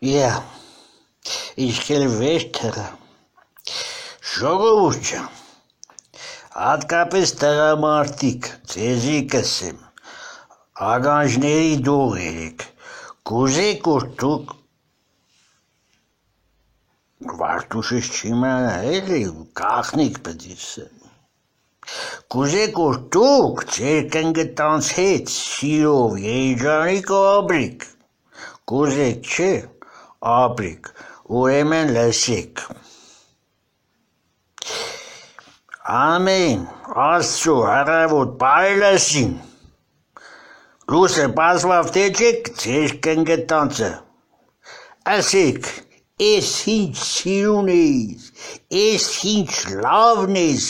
Ja, ich kelveshtere. Ժողովուրդ ջան, հատկապես տղամարդիկ, ձեզի կսեմ, ագանջների դող երեք, կուզեք որ դուք Վարդուշս չիմանա էլի, կախնիկ պդիսը, կուզեք որ դուք ձեր կնգտանց հետ սիրով երջանիկ ապրիք, կուզեք չէ, ապրիք, ուրեմն լսեք, ամեն աստծո հառավոտ պայլասին, լուսը պասվավ տեջեք ձեր կնգտանցը, ասեք, Ես ինչ սիրուն ես, ես ինչ լավն ես,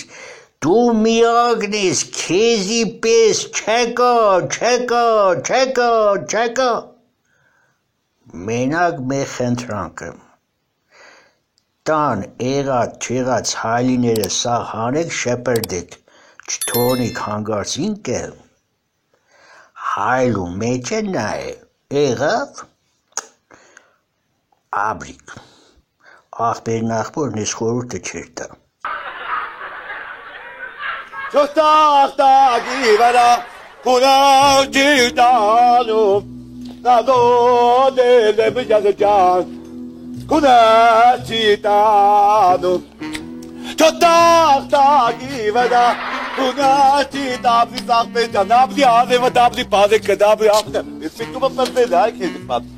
դու միակն ես, քեզի պես չկա, մենակ մեր խնդրանքը, տան եղած չեղած հայլիները սաղ հանեք շպրդեք, չթողնեք հանգարց ինքը, հայլու մեջը նա է, եղավ, Ապրիք, աղբերն աղբորն ես խորուրդը չեր տա։ Չոստաղտագի վրա կունավ ճիտանում, նադոդել է բջագը ճան, կունավ ճիտանում, Չոստաղտագի վրա կունավ ճիտապի սաղպեջան, ապդի անևը դապդի պազեկը դապի աղնեմ, ես միտումը պրտել այ կեզիկ պատ։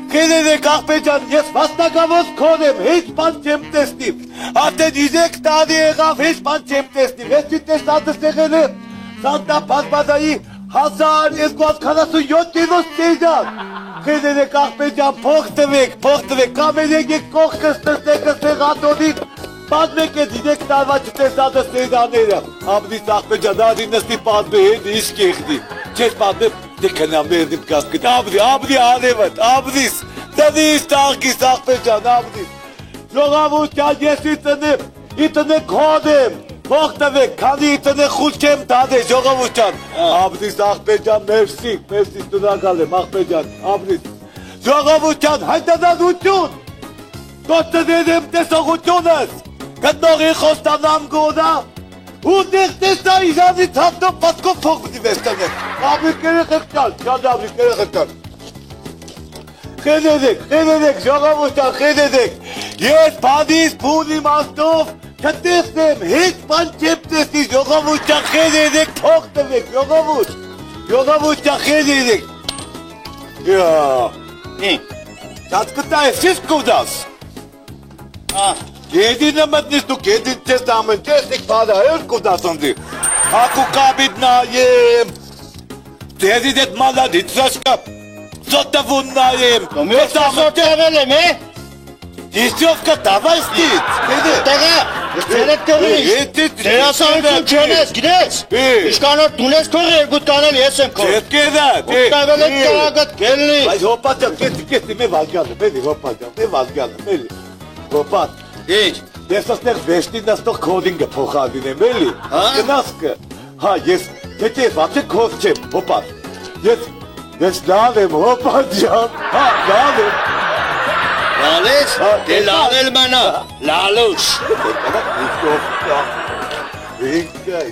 Խեդեդեք աղպեջան, ես վաստակավոս կոն եմ, հեչ բան չեմ տեսնիմ, արդեն իզեք տանի եղավ, հեչ բան չեմ տեսնիմ, ես չի տեսնատս եղել է, սանտա պասպազայի 1247 կիլոս տեժան, խեդեդեք աղպեջան, փող տվեք, կամենեք եք կողքս տեսնեք ստեղ ատոնին, պատմեք է դինեք տարվա չտեսնատս տեժանները, ամնից աղպեջան, ադի նստի պատմե հետ իսկ եղնի, չես պատմեմ, Դե կնամերնիմ կասկետ, ապդի անևըտ, ապդիս, տնիս տաղկիս աղպեջան, ապդիս, ժողավուր ճան ես իտնե կոդեմ, ող տվեք, քանի իտնե խուլ չեմ տադե, ժողավուր ճան, ապդիս աղպեջան, մերսի, տնակալ եմ, աղպեջան, ապդիս, ժողավուր ճան, հայտնադություն, կոչտնել եմ տեսողությունս, գտնողի խոստանամ գոնա, ու նեղտեսնա իժանի թավնով պատկով փող պտի վեստանեք, ապրիկ երեխեք ճան, ճան ապրիկ երեխեք ճան, խեդեդեք, ժողավուստան, խեդեդեք, ես բանիս բուն իմաստով չտեսնեմ, հեչ բան չեմ տեսնի, ժողավուստան, խեդեդեք, թող տվեք, ժողավուստան, խեդեդեք, ճացկտա ես չես կուդաս, Գեդինը մտնիս դու գեդին չես ամեն չեսնիկ բադա էր կուդասնդի, ակու կաբիտ նայեմ, ձեզիդ էտ մալադից զաշկա, զոտավուն նայեմ, Ես զոտավել եմ, Դիսյովկա տավայստից, Տեղա, ես ձերետ կողնիշ, դերասանություն չոնես, գնես, իշկանոր դունես կող երկուտ կանել ես եմ կող, չետ կեզա, ուտավել եք կաղագատ կելնի, Բայց հոպատյան, կեսի մե վազգալը, մելի հոպատյան, մե վազգալը, մելի, հոպատ, Ինչ, Ես ասնեղ վեշտին նստող կոդինգը փոխադին եմ էլի, գնասկը, հա ես, եթե ես վացե կոդ չեմ, հոպատ, ես լավ եմ, հոպատ ժան, հա լավ եմ, լալես, դե լալել մնա, լալուշ, Ինքը,